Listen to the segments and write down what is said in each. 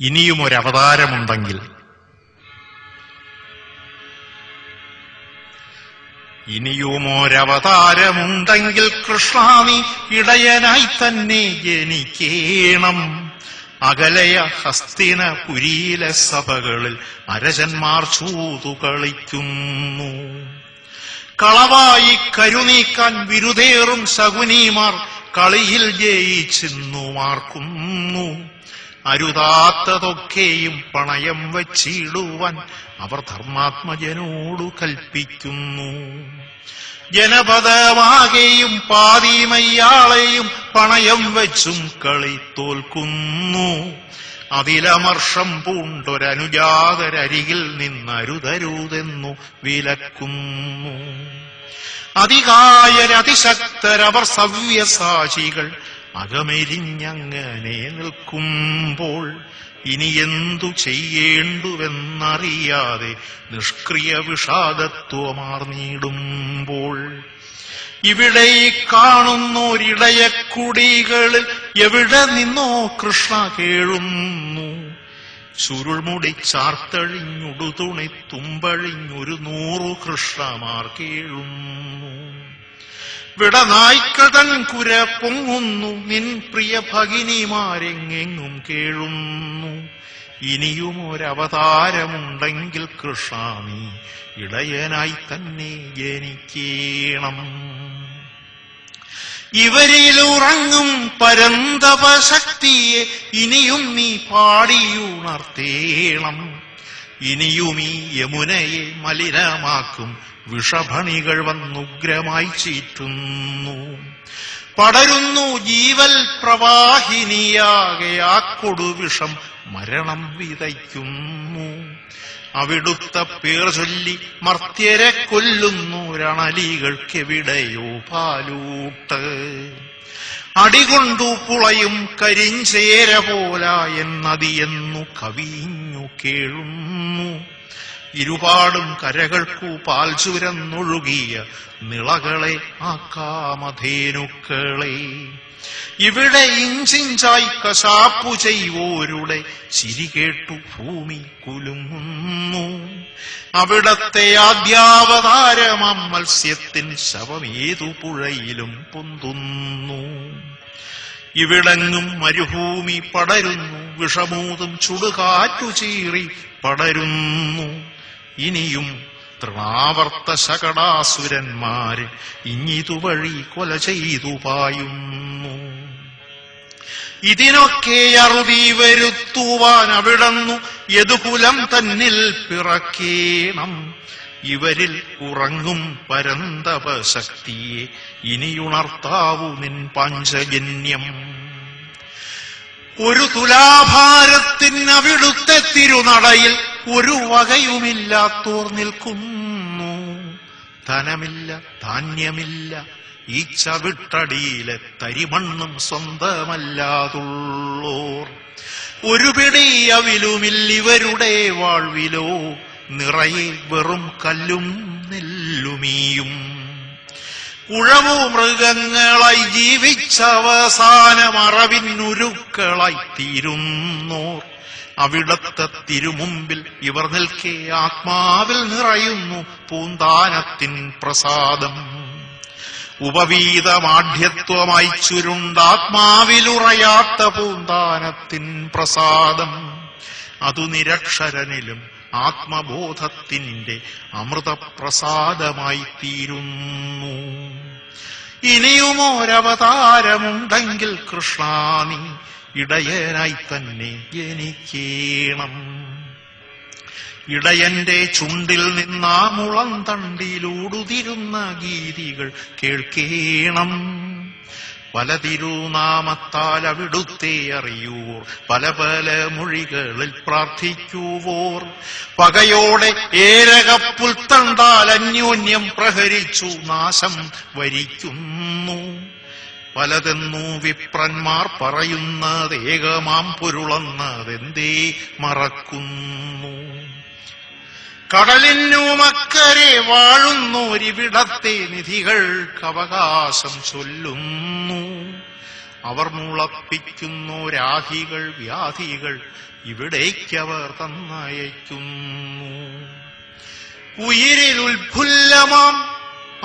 ഇനിയുമൊരവതാരമുണ്ടെങ്കിൽ കൃഷ്ണ നീ ഇടയനായി തന്നെ ജനിക്കേണം. അകലയ ഹസ്തിനപുരിയിലെ സഭകളിൽ അരജന്മാർ ചൂതുകളിക്കുന്നു. കളവായി കരുനീക്കാൻ വിരുദേറും ശകുനിമാർ കളിയിൽ ജയിച്ചെന്നു മാർക്കുന്നു. അരുതാത്തതൊക്കെയും പണയം വച്ചിടുവാൻ അവർ ധർമാത്മജനോടു കൽപ്പിക്കുന്നു. ജനപദമാകെയും പാതിമയ്യാളെയും പണയം വെച്ചും കളി തോൽക്കുന്നു. അതിലമർഷം പൂണ്ടൊരനുജാതരരികിൽ നിന്നരുതരുതെന്നു വിലക്കുന്നു. അതികായരതിശക്തരവർ സവ്യസാചികൾ അകമെരിഞ്ഞങ്ങനെ നിൽക്കുമ്പോൾ ഇനി എന്തു ചെയ്യേണ്ടുവെന്നറിയാതെ നിഷ്ക്രിയ വിഷാദത്വമാർന്നിടുമ്പോൾ ഇവിടെ കാണുന്നൊരിടയക്കുടികളിൽ എവിടെ നിന്നോ കൃഷ്ണ കേഴുന്നു. ചുരുൾമുടി ചാർത്തഴിഞ്ഞുടുതുണി തുമ്പഴിഞ്ഞൊരു 100 കൃഷ്ണമാർ കേഴുന്നു. വിടനായ്ക്കൾ തൻ കുര പൊങ്ങുന്നു. നിൻ പ്രിയ ഭഗിനിമാരെങ്ങെങ്ങും കേഴുന്നു. ഇനിയുമൊരവതാരമുണ്ടെങ്കിൽ കൃഷ്ണ നീ ഇടയനായി തന്നെ ജനിക്കേണം. ഇവരിലുറങ്ങും പരന്തപശക്തിയെ ഇനിയും നീ പാടിയുണർത്തേണം. ഇനിയും ഈ യമുനയെ മലിനമാക്കും വിഷഭണികൾ വന്നുഗ്രമായി ചീറ്റുന്നു. പടരുന്നു ജീവൽ പ്രവാഹിനിയാകെ ആ കൊടുവിഷം മരണം വിതയ്ക്കുന്നു. അവിടുത്തെ പേർ ചൊല്ലി മർത്യരെ കൊല്ലുന്നു രണലികൾക്കെവിടെയോ പാലൂട്ട്. അടികൊണ്ടു പുളയും കരിഞ്ചേര പോലായെന്നതിയെന്നു കവിഞ്ഞു കേഴുന്നു. ഇരുപാടും കരകൾക്കു പാൽ ചുരന്നൊഴുകിയ നിളകളെ ആ കാമധേനുക്കളെ ഇവിടെ ഇഞ്ചിഞ്ചായി കശാപ്പു ചെയ്വോരുടെ ചിരി കേട്ടു ഭൂമി കുലുങ്ങുന്നു. അവിടത്തെ ആദ്യാവതാരമാം മത്സ്യത്തിൻ ശവമേതു പുഴയിലും പൊന്തുന്നു. ഇവിടെങ്ങും മരുഭൂമി പടരുന്നു. വിഷമൂതും ചുടുകാറ്റു ചീറി പടരുന്നു. ഇനിയും തൃണാവർത്ത ശകടാസുരന്മാര് ഇഞ്ഞിതുവഴി കൊല ചെയ്തു പായുന്നു. ഇതിനൊക്കെ അറുതി വരുത്തുവാൻ അവിടന്നു യദുകുലം തന്നിൽ പിറക്കേണം. ഇവരിൽ ഉറങ്ങും പരന്തപശക്തിയെ ഇനിയുണർത്താവൂ നിൻ പാഞ്ചജന്യം. ഒരു തുലാഭാരത്തിനവിടുത്തെ തിരുനടയിൽ ഒരു വകയുമില്ലാത്തോർ നിൽക്കുന്നു. ധനമില്ല, ധാന്യമില്ല, ഈ ചവിട്ടടിയിലെ തരിമണ്ണും സ്വന്തമല്ലാതുള്ളോർ. ഒരു പിടി അവിലുമില്ലിവരുടെ വാഴ്വിലോ നിറയെ വെറും കല്ലും നെല്ലുമീയും. ഉഴവു മൃഗങ്ങളായി ജീവിച്ചവസാനം അറവിനുരുക്കളായി തീരുന്നോർ. അവിടത്തെ തിരുമുമ്പിൽ ഇവർ നിൽക്കെ ആത്മാവിൽ നിറയുന്നു പൂന്താനത്തിൻ പ്രസാദം. ഉപവീതമാഢ്യത്വമായി ചുരുണ്ടാത്മാവിലുറയാത്ത പൂന്താനത്തിൻ പ്രസാദം. അതു നിരക്ഷരനിലും ആത്മബോധത്തിന്റെ അമൃതപ്രസാദമായി തീരുന്നു. ഇനിയുമൊരവതാരമുണ്ടെങ്കിൽ കൃഷ്ണ നീ ഇടയനായി തന്നെ ജനിക്കേണം. ഇടയന്റെ ചുണ്ടിൽ നിന്നാ മുളം തണ്ടിലൂടുതിരുന്ന ഗീതികൾ കേൾക്കേണം. പല തിരുനാമത്താൽ അവിടുത്തെ അറിയൂവോർ, പല പല മൊഴികളിൽ പ്രാർത്ഥിക്കുവോർ. പകയോടെ ഏരകപ്പുൽത്തണ്ടാൽ അന്യോന്യം പ്രഹരിച്ചു നാശം വരിക്കുന്നു. പലതെന്നു വിപ്രന്മാർ പറയുന്നത് ഏകമാം പൊരുളെന്നതെന്തേ മറക്കുന്നു. കടലിനുമക്കരെ വാഴുന്നോരിവിടത്തെ നിധികൾക്ക് അവകാശം ചൊല്ലുന്നു. അവർ മുളപ്പിക്കുന്നു രാഹികൾ വ്യാധികൾ ഇവിടേക്കവർ തന്നയക്കുന്നു. ഉയിരിൽ ഉത്ഫുല്ലമാം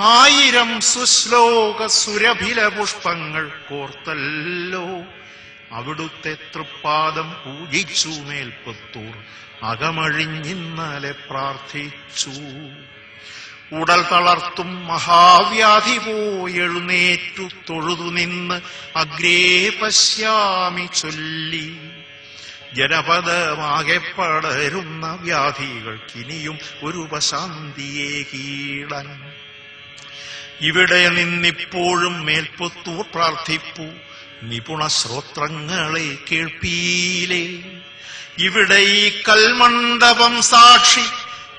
1000 സുശ്ലോക സുരഭില പുഷ്പങ്ങൾ കോർത്തല്ലോ അവിടുത്തെ തൃപ്പാദം പൂജിച്ചു മേൽപ്പത്തൂർ അകമഴിഞ്ഞിന്നലെ പ്രാർത്ഥിച്ചു. ഉടൽ തളർത്തും മഹാവ്യാധി പോയെഴുന്നേറ്റു തൊഴുതു നിന്ന് അഗ്രേ പശ്യാമി ചൊല്ലി. ജനപദമാകെ പടരുന്ന വ്യാധികൾക്കിനിയും ഒരു ഉപശാന്തിയെ കീഴൻ. ഇവിടെ നിന്നിപ്പോഴും മേൽപ്പത്തൂർ പ്രാർത്ഥിപ്പു നിപുണ ശ്രോത്രങ്ങളെ കേൾപ്പീലേ. ഇവിടെ ഈ കൽമണ്ഡപം സാക്ഷി,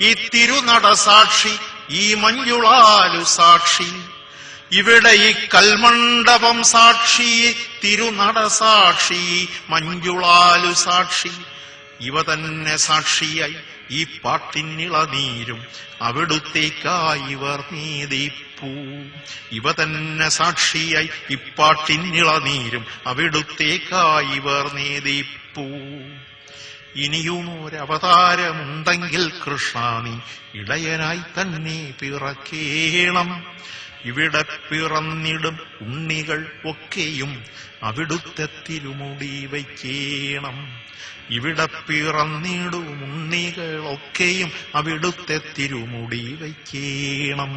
ഈ തിരുനട സാക്ഷി, ഈ മഞ്ജുളാലു സാക്ഷി. ഇവിടെ ഈ കൽമണ്ഡപം സാക്ഷി, തിരുനട സാക്ഷി, മഞ്ജുളാലു സാക്ഷി. ഇവ തന്നെ സാക്ഷിയായി ഈ പാട്ടിനിളനീരും അവിടുത്തേക്കായി ഇവർ നീതിപ്പൂ. ഇവ തന്നെ സാക്ഷിയായി ഈ പാട്ടിനിളനീരും അവിടുത്തേക്കായി ഇവർ നീതിപ്പൂ. ഇനിയും ഒരവതാരമുണ്ടെങ്കിൽ കൃഷ്ണ നീ ഇടയനായി തന്നെ പിറക്കേണം. ഇവിടെ പിറന്നിടും ഉണ്ണികൾ ഒക്കെയും അവിടുത്തെ തിരുമുടി വയ്ക്കേണം. ഇവിടെ പിറന്നിടും ഉണ്ണികളൊക്കെയും അവിടുത്തെ തിരുമുടി വയ്ക്കേണം.